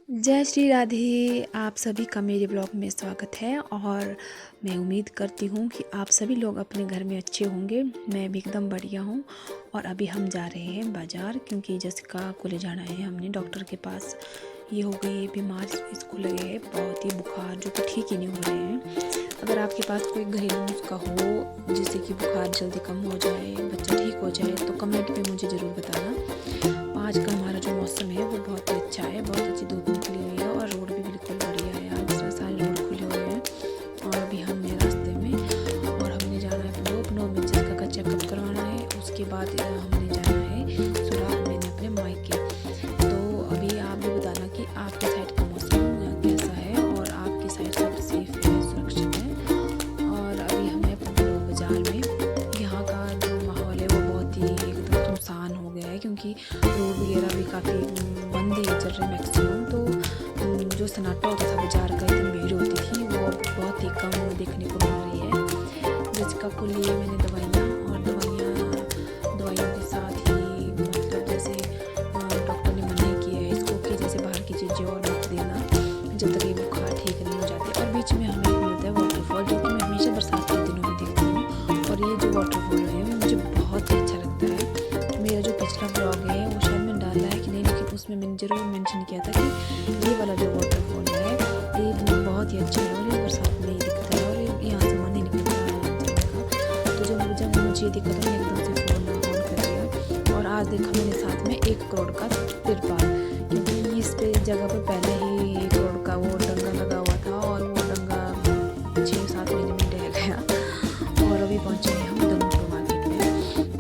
जय श्री राधे। आप सभी का मेरे ब्लॉग में स्वागत है और मैं उम्मीद करती हूँ कि आप सभी लोग अपने घर में अच्छे होंगे। मैं भी एकदम बढ़िया हूँ। और अभी हम जा रहे हैं बाज़ार क्योंकि जसिका को ले जाना है हमने डॉक्टर के पास। ये हो गई है बीमार, इसको लगे है बहुत ही बुखार जो कि ठीक ही नहीं हो रहे हैं। अगर आपके पास कोई घरेलू नुस्खा हो जिससे कि बुखार जल्दी कम हो जाए, बच्चा ठीक हो जाए, तो कमेंट में मुझे ज़रूर बताना। आज का हमारा जो मौसम है वो बहुत ही अच्छा है, बहुत अच्छी धूप निकली हुई है और रोड भी बिल्कुल बढ़िया है। आज सारे रोड खुले हुए हैं और अभी हम हैं रास्ते में और हमने जाना है पनो में जिसका का चेकअप करवाना है। उसके बाद हमने जाना है सुराग मैंने अपने मायके। तो अभी आप भी बताना कि आपके साइड का मौसम कैसा है और आपकी साइड सब सेफ है, सुरक्षित है। और अभी हम हैं पनो बाज़ार में। यहाँ का जो माहौल है वो बहुत ही एकदम सुनसान हो गया है क्योंकि रोड वगैरह भी काफ़ी बंद ही चल रहे मैक्सिमम। तो जो सन्नाटा होता था बाज़ार का, इतनी भीड़ होती थी, वो अब बहुत ही कम देखने को मिल रही है। जसिका को लिए मैंने दवाइयाँ और दवाइयों के साथ ही मतलब जैसे डॉक्टर ने मना किया है इसको कि जैसे बाहर की चीज़ें और मत देना जब तक ये बुखार ठीक नहीं हो जाती। और बीच में हमें एक मिलता है वाटरफॉल जो कि मैं हमेशा बरसात के दिनों में देखती हूँ। और ये जो वाटरफॉल है मुझे बहुत ही अच्छा लगता है। मेरा जो पिछला ब्लॉग है वो शायद मैंने डाला है कि नहीं, लेकिन उसमें मैंने ज़रूर मेंशन किया था कि ये वाला जो वाटरफॉल है ये बहुत ही अच्छा है और ये बरसात में ही दिखता है और यहाँ से मन ही नहीं करता है जाने का। तो जब मुझे दिखा तो मैंने एकदम से फ़ोन ऑन कर दिया और आज देखा मैंने साथ में 1 करोड़ का तिरपाल, क्योंकि इस पे जगह पर पहले ही 1 करोड़ का वो डंगा लगा हुआ था और वो डंगा 6-7 महीने में ढह गया। और अभी पहुँचे हैं हम धर्मपुर मार्केट में।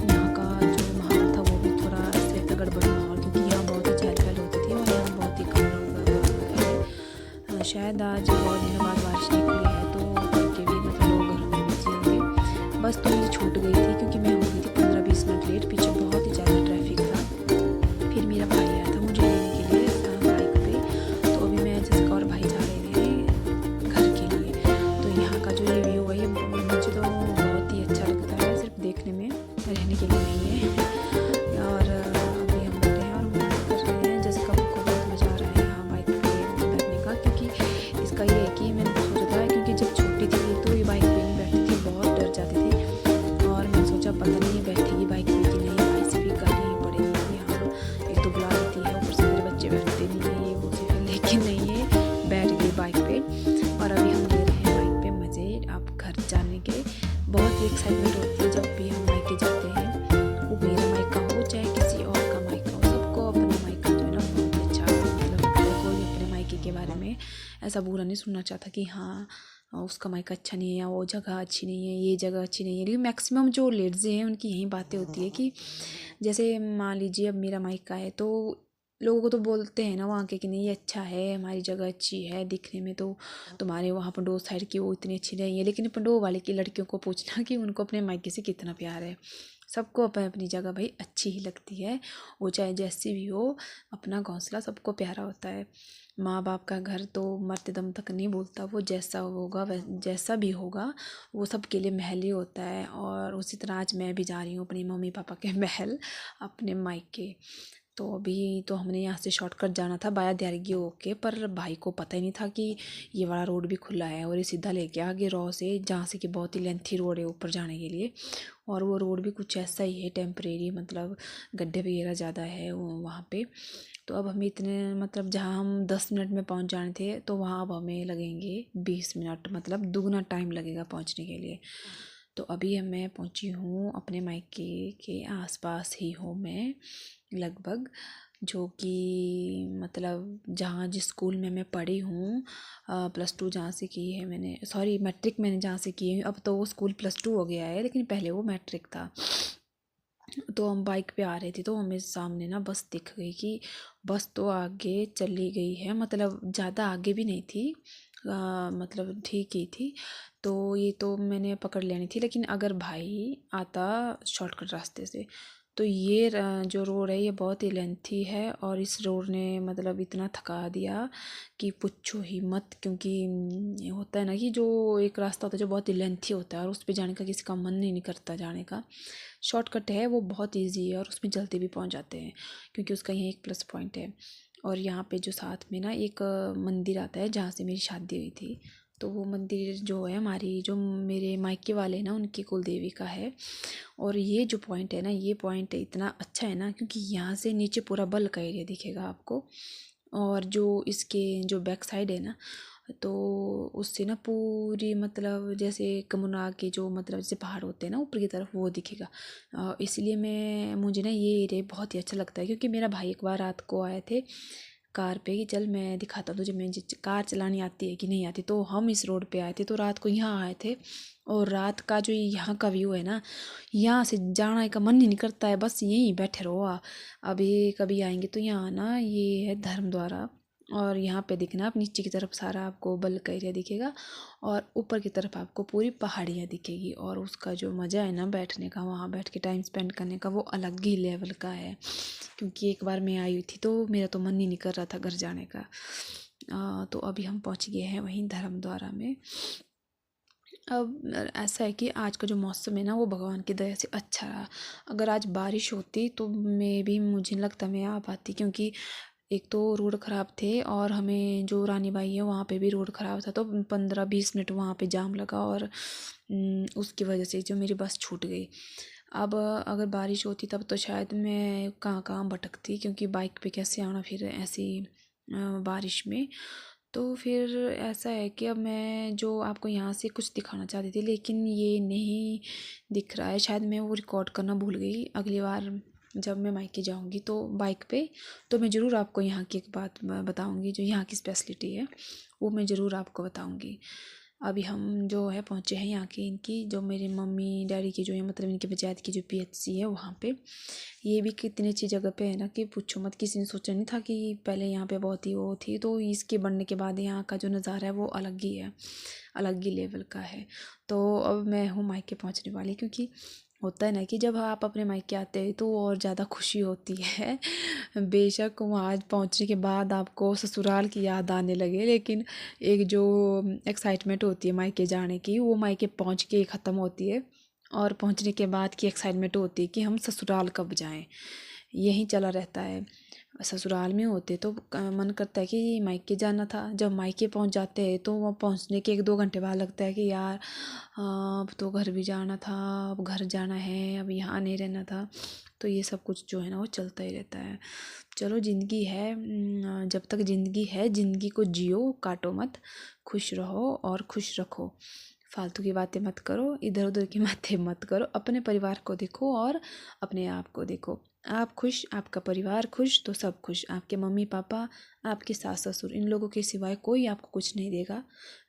यहाँ का जो माहौल था वो भी थोड़ा ऐसे था गड़बड़ माहौल, क्योंकि यहाँ बहुत ही चहल पहल होती थी और यहाँ बहुत ही कम लोग हैं। शायद आज बहुत दिनों बाद बारिश निकली है तो करके भी मतलब लोग घरों में बिजी होंगे। बस तो मुझे छूट गई थी क्योंकि मैं हो गई थी 15-20 मिनट लेट। पीछे बहुत ही ज़्यादा ट्रैफिक था। फिर मेरा भाई आया था मुझे लेने के लिए बाइक पे। तो अभी मैं जैसे और भाई जा रहे हैं घर के लिए। तो यहाँ का जो रिव्यू है ये मुझे तो बहुत ही अच्छा लगता है, सिर्फ देखने में, रहने के लिए नहीं है। और अभी हम बैठे हैं और घूम कर रहे हैं। जैसे कब को बहुत मज़ा आ रहा है यहाँ बाइक पे बैठने का, क्योंकि इसका ये है कि मैंने सोचा था क्योंकि जब छोटी थी तो ये बाइक पे नहीं बैठती थी, बहुत डर जाती थी। और मैंने सोचा पता नहीं ये बैठेगी बाइक पे कि नहीं, भाई से भी गाली पड़ेगी यहाँ, एक तो बुला देती है, ऊपर से मेरे बच्चे बैठते नहीं है ये वो से। फिर लेकिन नहीं, ये बैठ गई बाइक पे और अभी हम ले रहे हैं बाइक पे मज़े अब घर जाने के। बहुत ही एक्साइटमेंट होती है जब भी हम मायके जाते हैं, वो मेरा मायका हो चाहे किसी और का मायका हो, सबको अपना मायका जो है ना बहुत अच्छा मतलब लगता है। कोई अपने मायके के बारे में ऐसा बुरा नहीं सुनना चाहता कि हाँ उसका मायका अच्छा नहीं है या वो जगह अच्छी नहीं है, ये जगह अच्छी नहीं है। लेकिन मैक्सिमम जो लेडीज़ हैं उनकी यही बातें होती है कि जैसे मान लीजिए अब मेरा मायका है तो लोगों को तो बोलते हैं ना वहाँ के कि नहीं ये अच्छा है, हमारी जगह अच्छी है दिखने में, तो तुम्हारे वहाँ पंडोह साइड की वो इतनी अच्छी नहीं है। लेकिन पंडोह वाले की लड़कियों को पूछना कि उनको अपने मायके से कितना प्यार है। सबको अपनी अपनी जगह भाई अच्छी ही लगती है, वो चाहे जैसी भी हो। अपना घोंसला सबको प्यारा होता है। माँ बाप का घर तो मरते दम तक नहीं बोलता, वो जैसा होगा जैसा भी होगा वो सबके लिए महल ही होता है। और उसी तरह आज मैं भी जा रही हूँ अपनी मम्मी पापा के महल, अपने मायके। तो अभी तो हमने यहाँ से शॉर्टकट जाना था बाया दियारगी होके, पर भाई को पता ही नहीं था कि ये वाला रोड भी खुला है और ये सीधा लेके आ गए रॉ से, जहाँ से कि बहुत ही लेंथी रोड है ऊपर जाने के लिए। और वो रोड भी कुछ ऐसा ही है टेम्परेरी, मतलब गड्ढे वगैरह ज़्यादा है वहाँ पे। तो अब हम इतने मतलब जहाँ हम 10 मिनट में पहुँच जाने थे तो वहाँ अब हमें लगेंगे 20 मिनट, मतलब दुगना टाइम लगेगा पहुँचने के लिए। तो अभी मैं पहुँची हूँ अपने मायके के आसपास ही हूँ मैं लगभग, जो कि मतलब जहाँ जिस स्कूल में मैं पढ़ी हूँ +2 जहाँ से की है मैंने, सॉरी मैट्रिक मैंने जहाँ से की है। अब तो वो स्कूल +2 हो गया है लेकिन पहले वो मैट्रिक था। तो हम बाइक पे आ रहे थे तो हमें सामने ना बस दिख गई कि बस तो आगे चली गई है, मतलब ज़्यादा आगे भी नहीं थी, मतलब ठीक ही थी। तो ये तो मैंने पकड़ लेनी थी, लेकिन अगर भाई आता शॉर्टकट रास्ते से तो ये जो रोड है ये बहुत ही लेंथी है और इस रोड ने मतलब इतना थका दिया कि पूछो ही मत। क्योंकि ये होता है ना कि जो एक रास्ता होता है जो बहुत ही लेंथी होता है और उस पर जाने का किसी का मन नहीं करता जाने का। शॉर्टकट है वो बहुत इजी है और उसमें जल्दी भी पहुंच जाते हैं क्योंकि उसका यही एक प्लस पॉइंट है। और यहाँ पे जो साथ में ना एक मंदिर आता है जहाँ से मेरी शादी हुई थी। तो वो मंदिर जो है हमारी जो मेरे मायके वाले ना उनकी कुल देवी का है। और ये जो पॉइंट है ना, ये पॉइंट इतना अच्छा है ना क्योंकि यहाँ से नीचे पूरा बल का एरिया दिखेगा आपको। और जो इसके जो बैक साइड है ना, तो उससे ना पूरी मतलब जैसे कमुना के जो मतलब जैसे पहाड़ होते हैं ना ऊपर की तरफ, वो दिखेगा। इसलिए मुझे ना ये एरिया बहुत ही अच्छा लगता है क्योंकि मेरा भाई एक बार रात को आए थे कार पे कि चल मैं दिखाता हूँ तुझे मुझे कार चलानी आती है कि नहीं आती। तो हम इस रोड पे आए थे, तो रात को यहाँ आए थे। और रात का जो यहाँ का व्यू है ना, यहाँ से जाने का मन ही नहीं करता है, बस यहीं बैठे रहो। अभी कभी आएंगे तो यहाँ ना ये है धर्मद्वारा। और यहाँ पे दिखना आप नीचे की तरफ सारा आपको बल का एरिया दिखेगा और ऊपर की तरफ आपको पूरी पहाड़ियाँ दिखेगी। और उसका जो मज़ा है ना बैठने का, वहाँ बैठ के टाइम स्पेंड करने का, वो अलग ही लेवल का है। क्योंकि एक बार मैं आई हुई थी तो मेरा तो मन ही नहीं कर रहा था घर जाने का। तो अभी हम पहुँच गए हैं वहीं धर्मद्वारा में। अब ऐसा है कि आज का जो मौसम है ना वो भगवान की दया से अच्छा रहा। अगर आज बारिश होती तो मुझे लगता मैं आ पाती, क्योंकि एक तो रोड ख़राब थे और हमें जो रानी बाई है वहाँ पे भी रोड ख़राब था, तो 15-20 मिनट वहाँ पे जाम लगा और उसकी वजह से जो मेरी बस छूट गई। अब अगर बारिश होती तब तो शायद मैं कहाँ कहाँ भटकती, क्योंकि बाइक पे कैसे आना फिर ऐसी बारिश में। तो फिर ऐसा है कि अब मैं जो आपको यहाँ से कुछ दिखाना चाहती थी लेकिन ये नहीं दिख रहा है, शायद मैं वो रिकॉर्ड करना भूल गई। अगली बार जब मैं मायके जाऊँगी तो बाइक पे, तो मैं ज़रूर आपको यहाँ की एक बात बताऊँगी, जो यहाँ की स्पेशलिटी है वो मैं ज़रूर आपको बताऊँगी। अभी हम जो है पहुँचे हैं यहाँ की इनकी जो मेरे मम्मी डैडी की जो है मतलब इनकी पंचायत की जो पीएचसी है वहाँ पे। ये भी कितनी अच्छी जगह पे है ना कि पूछो मत। किसी ने सोचा नहीं था कि पहले यहाँ पे बहुत ही वो थी, तो इसके बनने के बाद यहाँ का जो नज़ारा है वो अलग ही है, अलग ही लेवल का है। तो अब मैं हूँ मायके पहुँचने वाली, क्योंकि होता है ना कि जब आप अपने मायके आते हैं तो और ज़्यादा खुशी होती है। बेशक वहाँ पहुँचने के बाद आपको ससुराल की याद आने लगे, लेकिन एक जो एक्साइटमेंट होती है मायके जाने की, वो मायके पहुँच के ख़त्म होती है। और पहुँचने के बाद की एक्साइटमेंट होती है कि हम ससुराल कब जाएं, यही चला रहता है। ससुराल में होते तो मन करता है कि मायके जाना था। जब मायके पहुंच जाते हैं तो वहाँ पहुंचने के 1-2 घंटे बाद लगता है कि यार अब तो घर भी जाना था, अब घर जाना है, अब यहाँ नहीं रहना था। तो ये सब कुछ जो है ना वो चलता ही रहता है। चलो ज़िंदगी है, जब तक ज़िंदगी है ज़िंदगी को जियो, काटो मत, खुश रहो और खुश रखो। फालतू की बातें मत करो, इधर उधर की बातें मत करो, अपने परिवार को देखो और अपने आप को देखो। आप खुश, आपका परिवार खुश तो सब खुश। आपके मम्मी पापा, आपके सास ससुर, इन लोगों के सिवाय कोई आपको कुछ नहीं देगा।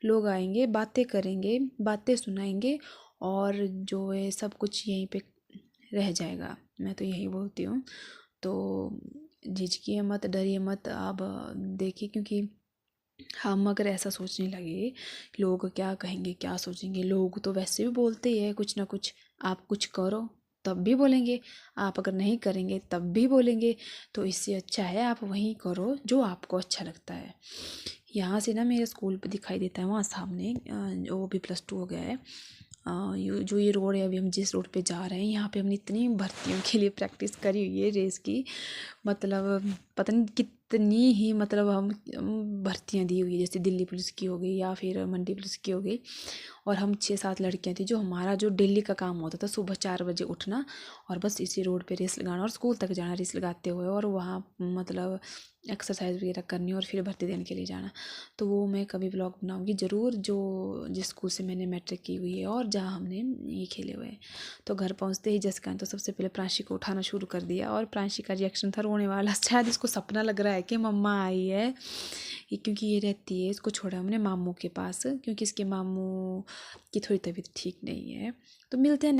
लोग आएंगे, बातें करेंगे, बातें सुनाएंगे और जो है सब कुछ यहीं पे रह जाएगा। मैं तो यही बोलती हूँ। तो झिझकिए मत, डरिए मत आप। देखिए, क्योंकि हम अगर ऐसा सोचने लगे लोग क्या कहेंगे क्या सोचेंगे, लोग तो वैसे भी बोलते ही है कुछ ना कुछ। आप कुछ करो तब भी बोलेंगे, आप अगर नहीं करेंगे तब भी बोलेंगे। तो इससे अच्छा है आप वहीं करो जो आपको अच्छा लगता है। यहाँ से ना मेरे स्कूल पे दिखाई देता है वहाँ सामने, वो भी +2 हो गया है। जो ये रोड है, अभी हम जिस रोड पे जा रहे हैं यहाँ पे हमने इतनी भर्तियों के लिए प्रैक्टिस करी हुई है रेस की, मतलब पता नहीं कितनी ही मतलब हम भर्तियाँ दी हुई है, जैसे दिल्ली पुलिस की हो गई या फिर मंडी पुलिस की हो गई। और हम 6-7 लड़कियाँ थी, जो हमारा जो डेली का काम होता था सुबह 4 बजे उठना और बस इसी रोड पे रेस लगाना और स्कूल तक जाना रेस लगाते हुए, और वहाँ मतलब एक्सरसाइज वगैरह करनी और फिर भर्ती देने के लिए जाना। तो वो मैं कभी ब्लॉग बनाऊँगी ज़रूर, जो जिस स्कूल से मैंने मैट्रिक की हुई है और जहाँ हमने ये खेले हुए हैं। तो घर पहुँचते ही जसका ने तो सबसे पहले प्रांशी को उठाना शुरू कर दिया और प्रांशी का रिएक्शन था रोने वाला। शायद इसको सपना लग रहा है कि मम्मा आई है, क्योंकि ये रहती है, इसको छोड़ा हमने मामू के पास, क्योंकि इसके मामू की थोड़ी तबीयत ठीक नहीं है। तो मिलते हैं